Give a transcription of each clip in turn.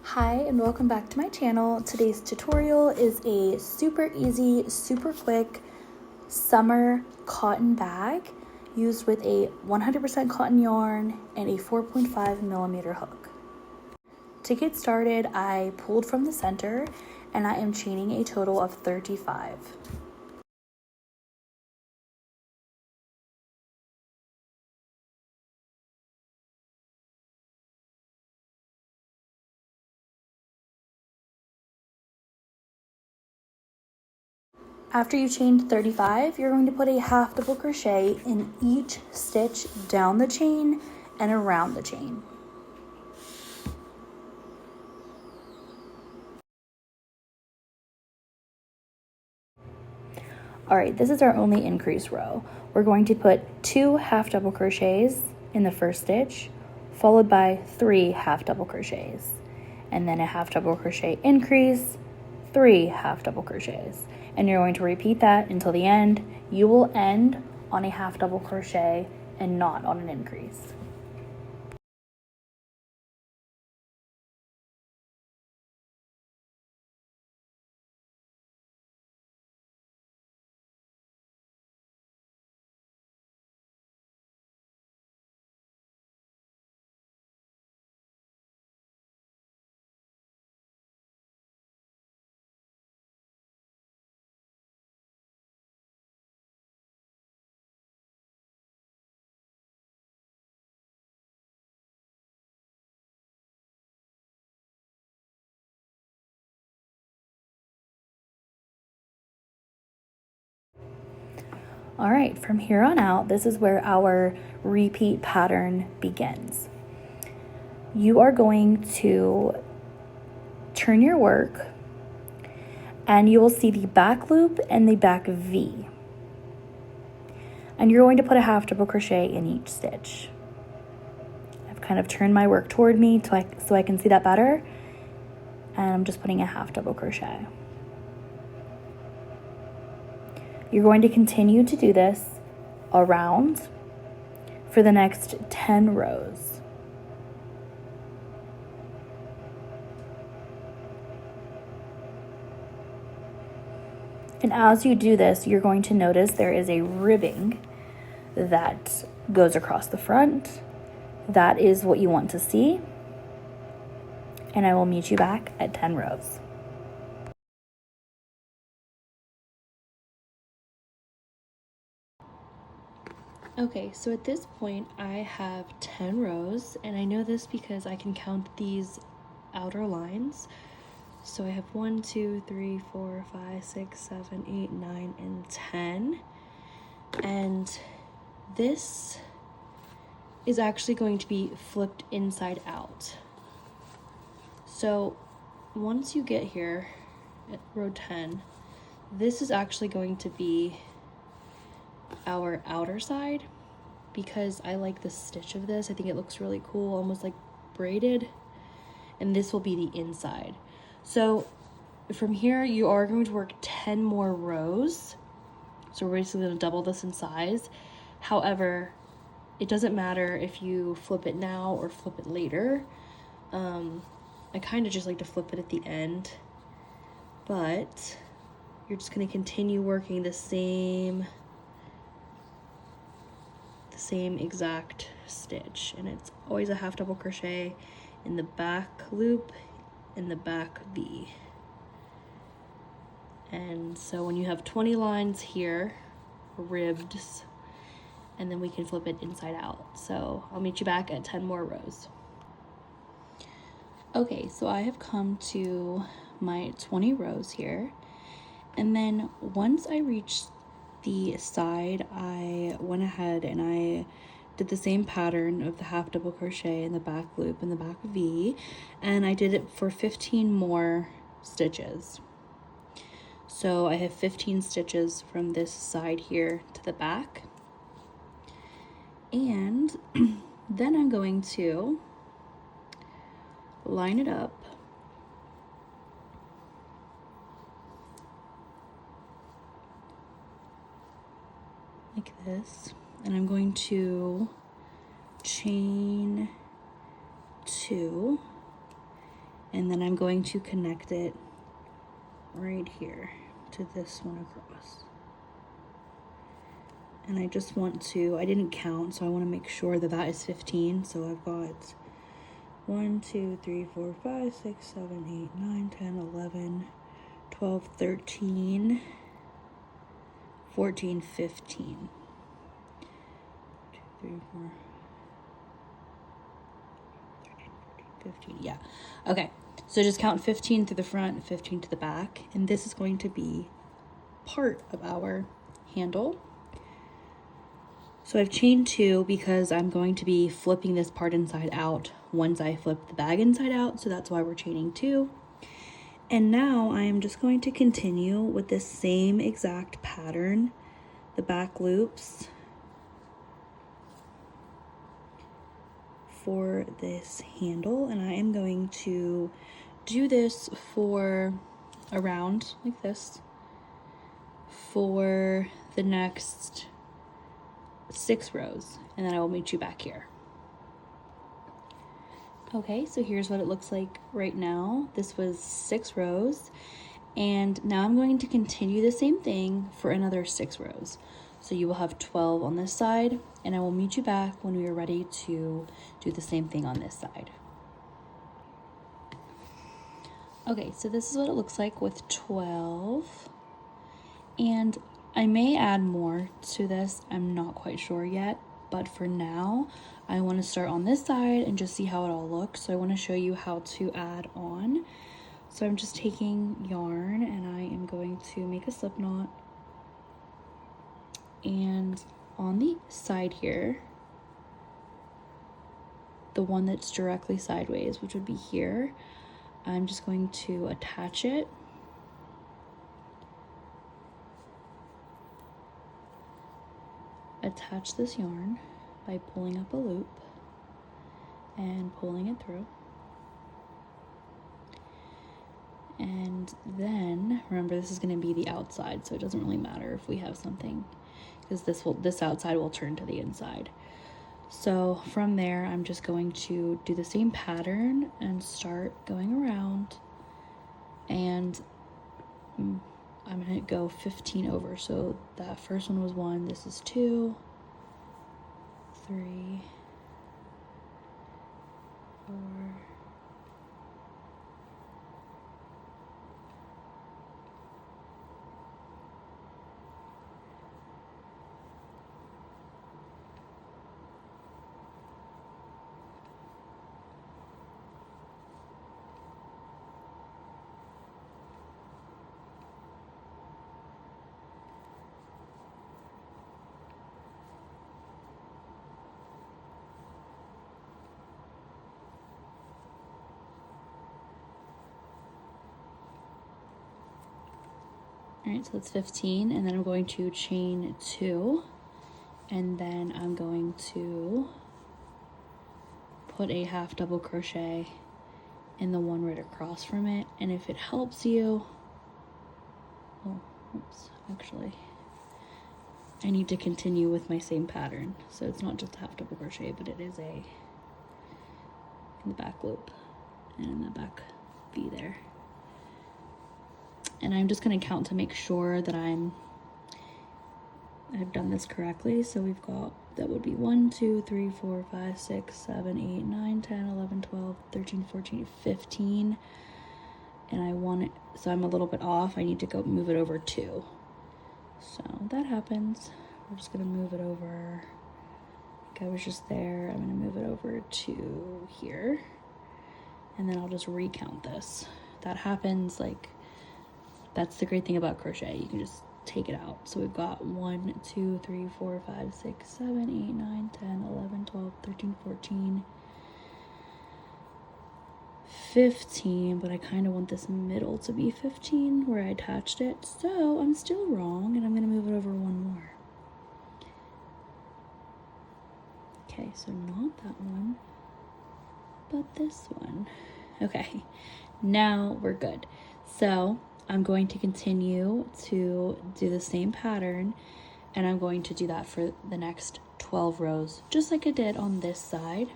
Hi and welcome back to my channel. Today's tutorial is a super easy, super quick summer cotton bag used with a 100% cotton yarn and a 4.5mm hook. To get started, I pulled from the center and I am chaining a total of 35. After you chained 35, you're going to put a half double crochet in each stitch down the chain and around the chain. All right, this is our only increase row. We're going to put 2 half double crochets in the first stitch, followed by 3 half double crochets, and then a half double crochet increase, 3 half double crochets. And you're going to repeat that until the end. You will end on a half double crochet and not on an increase. All right, from here on out, this is where our repeat pattern begins. You are going to turn your work and you will see the back loop and the back V. And you're going to put a half double crochet in each stitch. I've kind of turned my work toward me so I can see that better. And I'm just putting a half double crochet. You're going to continue to do this around for the next 10 rows. And as you do this, you're going to notice there is a ribbing that goes across the front. That is what you want to see. And I will meet you back at 10 rows. Okay, so at this point I have 10 rows, and I know this because I can count these outer lines. So I have 1, 2, 3, 4, 5, 6, 7, 8, 9, and 10. And this is actually going to be flipped inside out. So once you get here at row 10, this is actually going to be our outer side, because I like the stitch of this. I think it looks really cool, almost like braided. And this will be the inside. So from here, you are going to work 10 more rows. So we're basically going to double this in size. However, it doesn't matter if you flip it now or flip it later. I kind of just like to flip it at the end, but you're just going to continue working the same exact stitch, and it's always a half double crochet in the back loop and the back V. And so when you have 20 lines here, ribs, and then we can flip it inside out. So I'll meet you back at 10 more rows. Okay, so I have come to my 20 rows here, and then once I reached the side, I went ahead and I did the same pattern of the half double crochet in the back loop and the back V, and I did it for 15 more stitches. So I have 15 stitches from this side here to the back, and then I'm going to line it up like this, and I'm going to chain 2 and then I'm going to connect it right here to this one across. And I just want to, I didn't count, so I want to make sure that that is 15. So I've got 1, 2, 3, 4, 5, 6, 7, 8, 9, 10, 11, 12, 13, 14, 15. 2, 3, 4, 13, 14, 15. Yeah. Okay. So just count 15 to the front, 15 to the back. And this is going to be part of our handle. So I've chained 2 because I'm going to be flipping this part inside out once I flip the bag inside out. So that's why we're chaining 2. And now I am just going to continue with this same exact pattern, the back loops for this handle. And I am going to do this for around like this for the next 6 rows, and then I will meet you back here. Okay, so here's what it looks like right now. This was 6 rows, and now I'm going to continue the same thing for another 6 rows. So you will have 12 on this side, and I will meet you back when we are ready to do the same thing on this side. Okay, so this is what it looks like with 12, and I may add more to this, I'm not quite sure yet, but for now, I want to start on this side and just see how it all looks. So I want to show you how to add on. So I'm just taking yarn and I am going to make a slip knot. And on the side here, the one that's directly sideways, which would be here, I'm just going to attach it. Attach this yarn by pulling up a loop and pulling it through. And then remember, this is going to be the outside, so it doesn't really matter if we have something, because this outside will turn to the inside. So from there, I'm just going to do the same pattern and start going around, and I'm going to go 15 over. So that first one was 1, this is 2, 3, 4, all right, so that's 15, and then I'm going to chain 2, and then I'm going to put a half double crochet in the one right across from it. And if it helps you, oh, oops, actually, I need to continue with my same pattern. So it's not just a half double crochet, but it is in the back loop and in the back V there. And I'm just going to count to make sure that I've done this correctly. So we've got, that would be 1, 2, 3, 4, 5, 6, 7, 8, 9, 10, 11, 12, 13, 14, 15. And I want it, so I'm a little bit off. I need to go move it over 2. So that happens. We're just going to move it over. I think I was just there. I'm going to move it over to here. And then I'll just recount this. That happens, like, that's the great thing about crochet. You can just take it out. So we've got 1, 2, 3, 4, 5, 6, 7, 8, 9, 10, 11, 12, 13, 14, 15, but I kind of want this middle to be 15 where I attached it. So I'm still wrong, and I'm going to move it over 1 more. Okay, so not that one, but this one. Okay, now we're good. So I'm going to continue to do the same pattern, and I'm going to do that for the next 12 rows, just like I did on this side.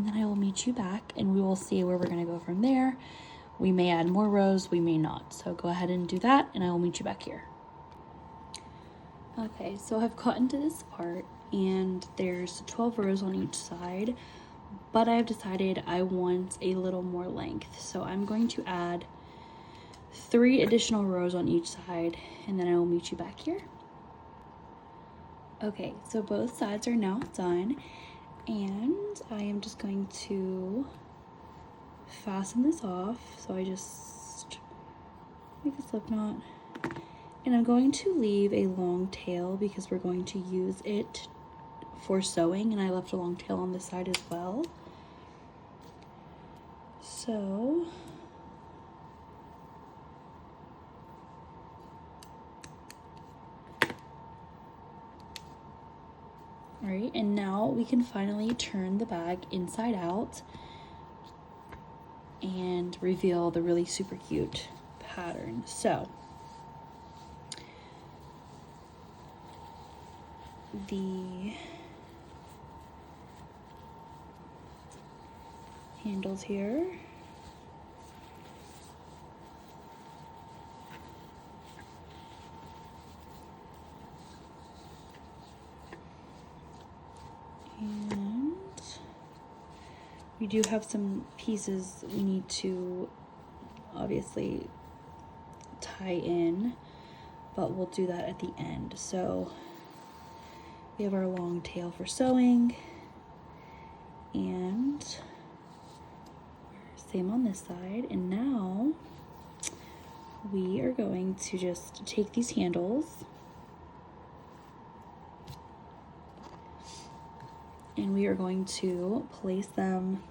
and then I will meet you back and we will see where we're gonna go from there. We may add more rows, we may not. So go ahead and do that and I will meet you back here. Okay, so I've gotten to this part and there's 12 rows on each side, but I've decided I want a little more length. So I'm going to add 3 additional rows on each side and then I will meet you back here. Okay, so both sides are now done and I am just going to fasten this off. So I just make a slip knot and I'm going to leave a long tail because we're going to use it for sewing, and I left a long tail on this side as well. So all right, and now we can finally turn the bag inside out and reveal the really super cute pattern. So the handles here, and we do have some pieces we need to obviously tie in, but we'll do that at the end. So we have our long tail for sewing, and same on this side. And now we are going to just take these handles and we are going to place them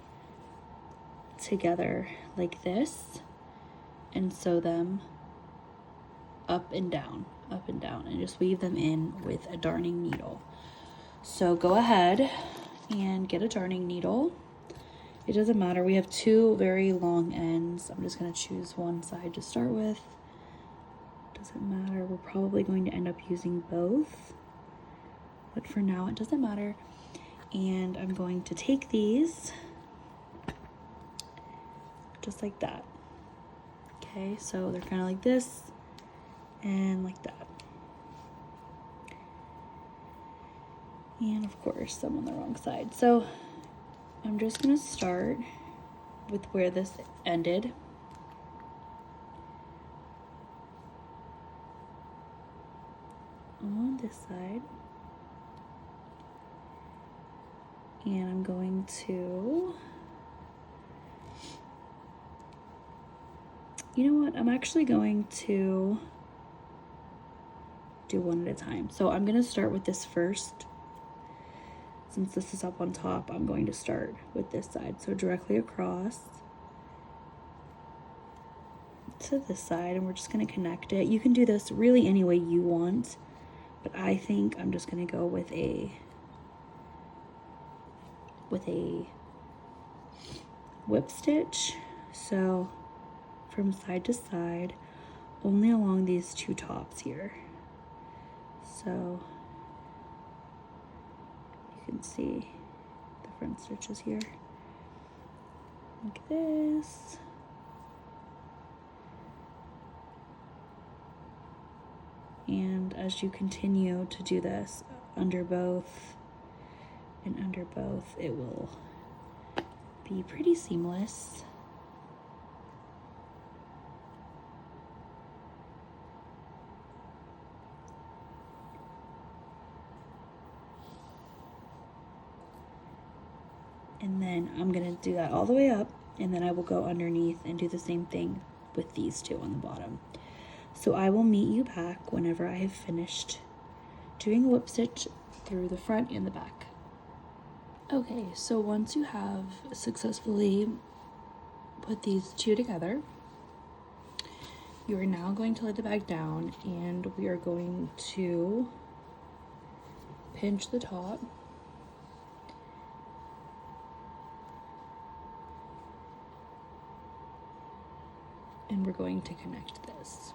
together like this and sew them up and down, and just weave them in with a darning needle. So go ahead and get a darning needle. It doesn't matter, we have 2 very long ends. I'm just gonna choose one side to start with. Doesn't matter, we're probably going to end up using both, but for now it doesn't matter. And I'm going to take these just like that. Okay, so they're kind of like this and like that. And of course, I'm on the wrong side. So I'm just gonna start with where this ended. On this side. And I'm going to, you know what, I'm actually going to do one at a time. So I'm gonna start with this first. Since this is up on top, I'm going to start with this side. So directly across to this side, and we're just gonna connect it. You can do this really any way you want, but I think I'm just gonna go with a whip stitch. So from side to side, only along these 2 tops here. So you can see the front stitches here, like this. And as you continue to do this under both and under both, it will be pretty seamless. And then I'm gonna do that all the way up, and then I will go underneath and do the same thing with these 2 on the bottom. So I will meet you back whenever I have finished doing a whip stitch through the front and the back. Okay, so once you have successfully put these 2 together, you are now going to let the bag down, and we are going to pinch the top. And we're going to connect this.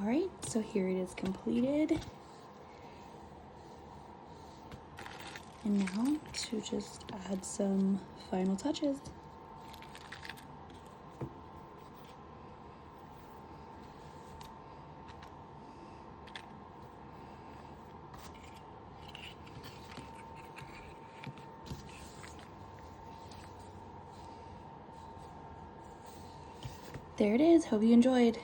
Alright, so here it is completed. And now to just add some final touches. There it is. Hope you enjoyed.